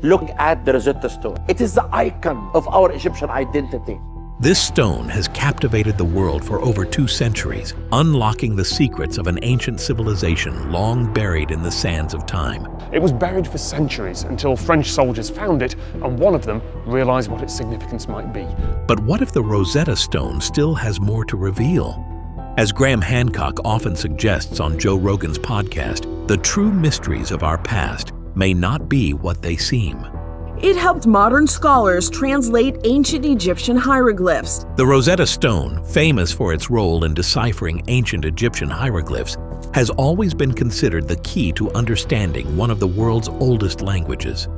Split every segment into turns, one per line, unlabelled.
Look at the Rosetta Stone. It is the icon of our Egyptian identity.
This stone has captivated the world for over 2 centuries, unlocking the secrets of an ancient civilization long buried in the sands of time.
It was buried for centuries until French soldiers found it, and one of them realized what its significance might be.
But what if the Rosetta Stone still has more to reveal? As Graham Hancock often suggests on Joe Rogan's podcast, the true mysteries of our past may not be what they seem.
It helped modern scholars translate ancient Egyptian hieroglyphs.
The Rosetta Stone, famous for its role in deciphering ancient Egyptian hieroglyphs, has always been considered the key to understanding one of the world's oldest languages.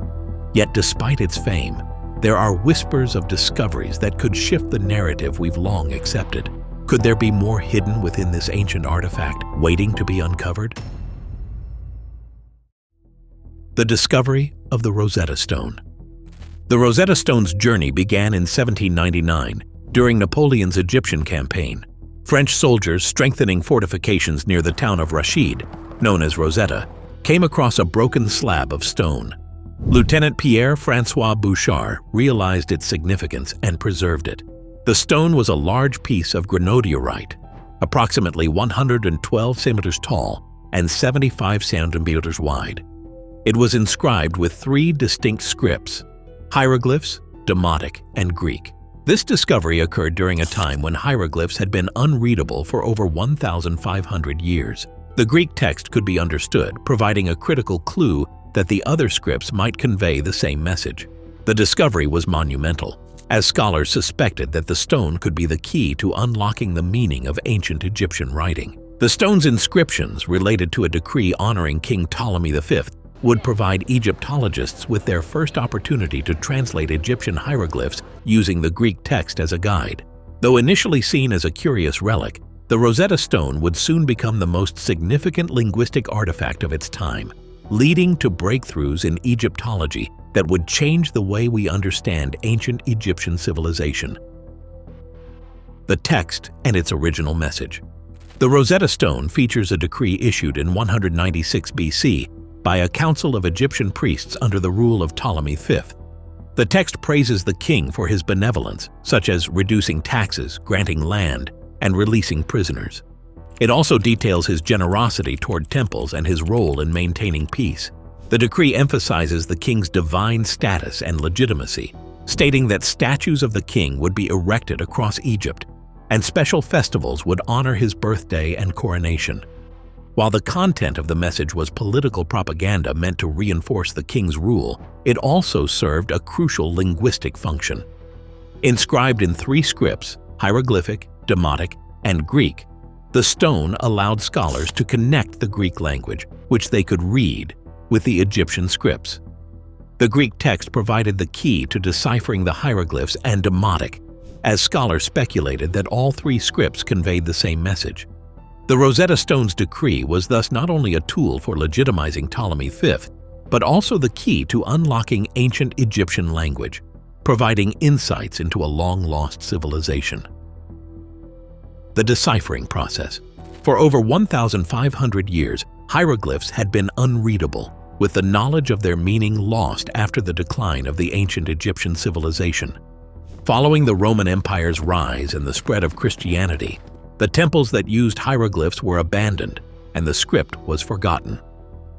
Yet despite its fame, there are whispers of discoveries that could shift the narrative we've long accepted. Could there be more hidden within this ancient artifact, waiting to be uncovered? The discovery of the Rosetta Stone. The Rosetta Stone's journey began in 1799 during Napoleon's Egyptian campaign. French soldiers strengthening fortifications near the town of Rashid, known as Rosetta, came across a broken slab of stone. Lieutenant Pierre-François Bouchard realized its significance and preserved it. The stone was a large piece of granodiorite, approximately 112 centimeters tall and 75 centimeters wide. It was inscribed with 3 distinct scripts: hieroglyphs, Demotic, and Greek. This discovery occurred during a time when hieroglyphs had been unreadable for over 1,500 years. The Greek text could be understood, providing a critical clue that the other scripts might convey the same message. The discovery was monumental, as scholars suspected that the stone could be the key to unlocking the meaning of ancient Egyptian writing. The stone's inscriptions, related to a decree honoring King Ptolemy V, would provide Egyptologists with their first opportunity to translate Egyptian hieroglyphs using the Greek text as a guide. Though initially seen as a curious relic, the Rosetta Stone would soon become the most significant linguistic artifact of its time, leading to breakthroughs in Egyptology that would change the way we understand ancient Egyptian civilization. The text and its original message. The Rosetta Stone features a decree issued in 196 BC by a council of Egyptian priests under the rule of Ptolemy V. The text praises the king for his benevolence, such as reducing taxes, granting land, and releasing prisoners. It also details his generosity toward temples and his role in maintaining peace. The decree emphasizes the king's divine status and legitimacy, stating that statues of the king would be erected across Egypt, and special festivals would honor his birthday and coronation. While the content of the message was political propaganda meant to reinforce the king's rule, it also served a crucial linguistic function. Inscribed in 3 scripts, hieroglyphic, Demotic, and Greek, the stone allowed scholars to connect the Greek language, which they could read, with the Egyptian scripts. The Greek text provided the key to deciphering the hieroglyphs and Demotic, as scholars speculated that all 3 scripts conveyed the same message. The Rosetta Stone's decree was thus not only a tool for legitimizing Ptolemy V, but also the key to unlocking ancient Egyptian language, providing insights into a long-lost civilization. The deciphering process. For over 1,500 years, hieroglyphs had been unreadable, with the knowledge of their meaning lost after the decline of the ancient Egyptian civilization. Following the Roman Empire's rise and the spread of Christianity, the temples that used hieroglyphs were abandoned, and the script was forgotten.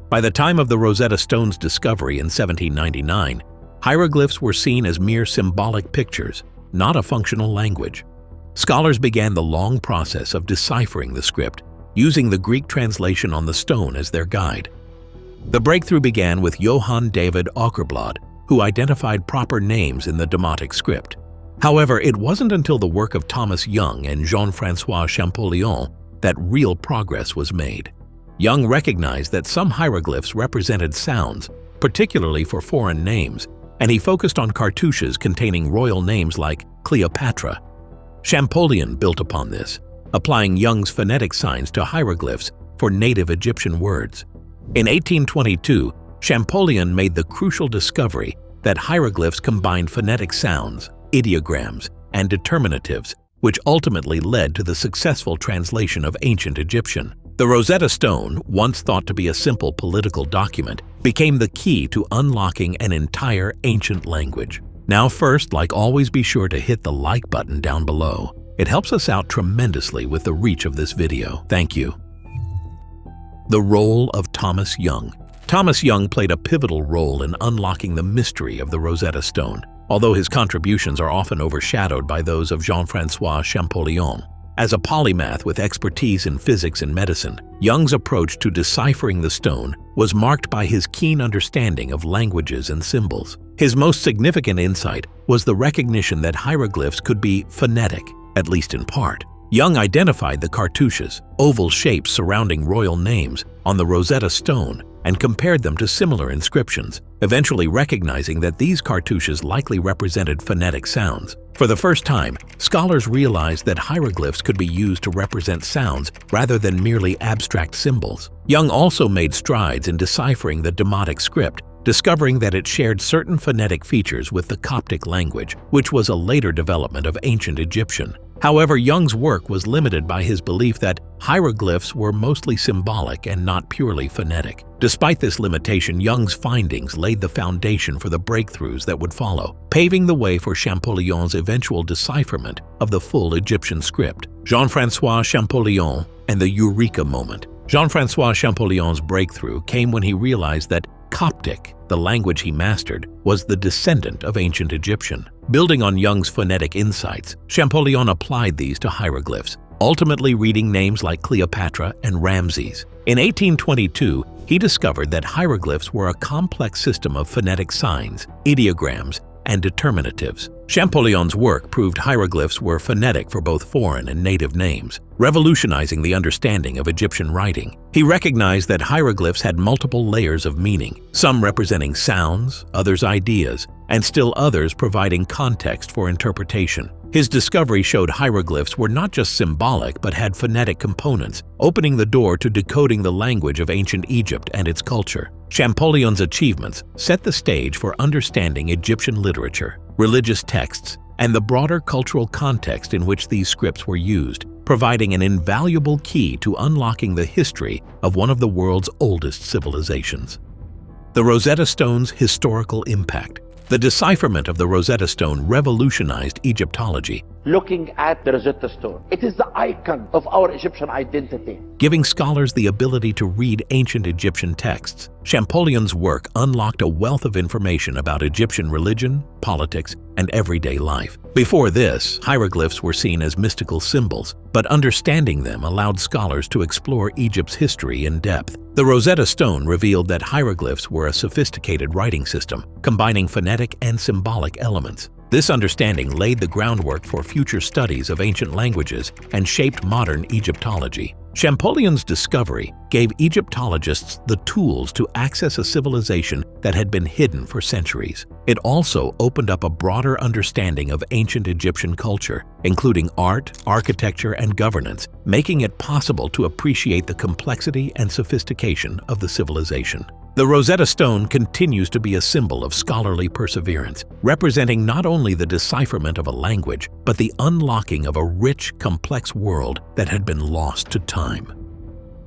By the time of the Rosetta Stone's discovery in 1799, hieroglyphs were seen as mere symbolic pictures, not a functional language. Scholars began the long process of deciphering the script, using the Greek translation on the stone as their guide. The breakthrough began with Johann David Åkerblad, who identified proper names in the Demotic script. However, it wasn't until the work of Thomas Young and Jean-François Champollion that real progress was made. Young recognized that some hieroglyphs represented sounds, particularly for foreign names, and he focused on cartouches containing royal names like Cleopatra. Champollion built upon this, applying Young's phonetic signs to hieroglyphs for native Egyptian words. In 1822, Champollion made the crucial discovery that hieroglyphs combined phonetic sounds, ideograms, and determinatives, which ultimately led to the successful translation of ancient Egyptian. The Rosetta Stone, once thought to be a simple political document, became the key to unlocking an entire ancient language. Now first, like always, be sure to hit the like button down below. It helps us out tremendously with the reach of this video. Thank you. The role of Thomas Young. Thomas Young played a pivotal role in unlocking the mystery of the Rosetta Stone, although his contributions are often overshadowed by those of Jean-François Champollion. As a polymath with expertise in physics and medicine, Young's approach to deciphering the stone was marked by his keen understanding of languages and symbols. His most significant insight was the recognition that hieroglyphs could be phonetic, at least in part. Young identified the cartouches, oval shapes surrounding royal names, on the Rosetta Stone and compared them to similar inscriptions, eventually recognizing that these cartouches likely represented phonetic sounds. For the first time, scholars realized that hieroglyphs could be used to represent sounds rather than merely abstract symbols. Young also made strides in deciphering the Demotic script, discovering that it shared certain phonetic features with the Coptic language, which was a later development of ancient Egyptian. However, Young's work was limited by his belief that hieroglyphs were mostly symbolic and not purely phonetic. Despite this limitation, Young's findings laid the foundation for the breakthroughs that would follow, paving the way for Champollion's eventual decipherment of the full Egyptian script. Jean-François Champollion and the Eureka moment. Jean-François Champollion's breakthrough came when he realized that Coptic, the language he mastered, was the descendant of ancient Egyptian. Building on Young's phonetic insights, Champollion applied these to hieroglyphs, ultimately reading names like Cleopatra and Ramses. In 1822, he discovered that hieroglyphs were a complex system of phonetic signs, ideograms, and determinatives. Champollion's work proved hieroglyphs were phonetic for both foreign and native names, revolutionizing the understanding of Egyptian writing. He recognized that hieroglyphs had multiple layers of meaning, some representing sounds, others ideas, and still others providing context for interpretation. His discovery showed hieroglyphs were not just symbolic but had phonetic components, opening the door to decoding the language of ancient Egypt and its culture. Champollion's achievements set the stage for understanding Egyptian literature, religious texts, and the broader cultural context in which these scripts were used, providing an invaluable key to unlocking the history of one of the world's oldest civilizations. The Rosetta Stone's historical impact. The decipherment of the Rosetta Stone revolutionized Egyptology,
Looking at the Rosetta Stone, it is the icon of our Egyptian identity.
giving scholars the ability to read ancient Egyptian texts. Champollion's work unlocked a wealth of information about Egyptian religion, politics, and everyday life. Before this, hieroglyphs were seen as mystical symbols, but understanding them allowed scholars to explore Egypt's history in depth. The Rosetta Stone revealed that hieroglyphs were a sophisticated writing system, combining phonetic and symbolic elements. This understanding laid the groundwork for future studies of ancient languages and shaped modern Egyptology. Champollion's discovery gave Egyptologists the tools to access a civilization that had been hidden for centuries. It also opened up a broader understanding of ancient Egyptian culture, including art, architecture, and governance, making it possible to appreciate the complexity and sophistication of the civilization. The Rosetta Stone continues to be a symbol of scholarly perseverance, representing not only the decipherment of a language, but the unlocking of a rich, complex world that had been lost to time.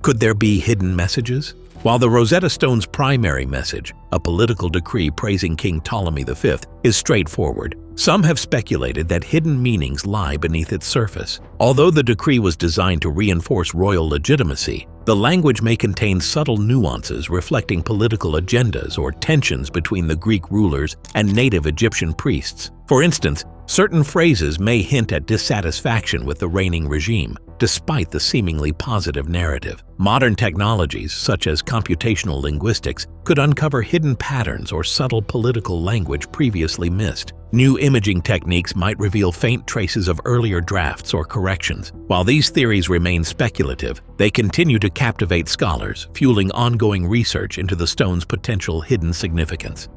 Could there be hidden messages? While the Rosetta Stone's primary message, a political decree praising King Ptolemy V, is straightforward, some have speculated that hidden meanings lie beneath its surface. Although the decree was designed to reinforce royal legitimacy, the language may contain subtle nuances reflecting political agendas or tensions between the Greek rulers and native Egyptian priests. For instance, certain phrases may hint at dissatisfaction with the reigning regime, despite the seemingly positive narrative. Modern technologies, such as computational linguistics, could uncover hidden patterns or subtle political language previously missed. New imaging techniques might reveal faint traces of earlier drafts or corrections. While these theories remain speculative, they continue to captivate scholars, fueling ongoing research into the stone's potential hidden significance.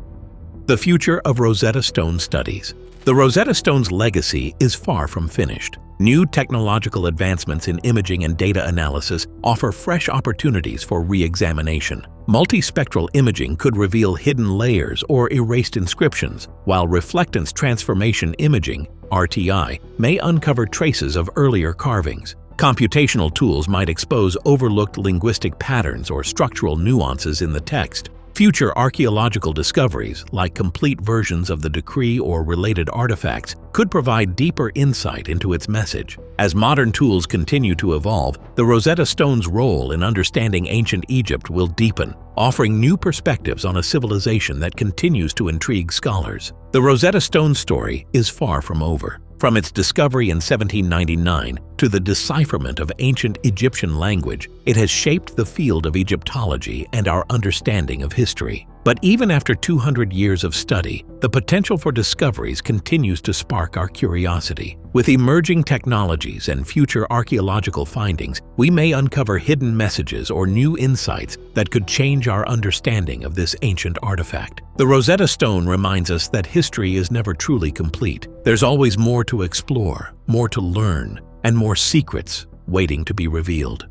The future of Rosetta Stone studies. The Rosetta Stone's legacy is far from finished. New technological advancements in imaging and data analysis offer fresh opportunities for re-examination. Multispectral imaging could reveal hidden layers or erased inscriptions, while reflectance transformation imaging (RTI) may uncover traces of earlier carvings. Computational tools might expose overlooked linguistic patterns or structural nuances in the text. Future archaeological discoveries, like complete versions of the decree or related artifacts, could provide deeper insight into its message. As modern tools continue to evolve, the Rosetta Stone's role in understanding ancient Egypt will deepen, offering new perspectives on a civilization that continues to intrigue scholars. The Rosetta Stone story is far from over. From its discovery in 1799 to the decipherment of ancient Egyptian language, it has shaped the field of Egyptology and our understanding of history. But even after 200 years of study, the potential for discoveries continues to spark our curiosity. With emerging technologies and future archaeological findings, we may uncover hidden messages or new insights that could change our understanding of this ancient artifact. The Rosetta Stone reminds us that history is never truly complete. There's always more to explore, more to learn, and more secrets waiting to be revealed.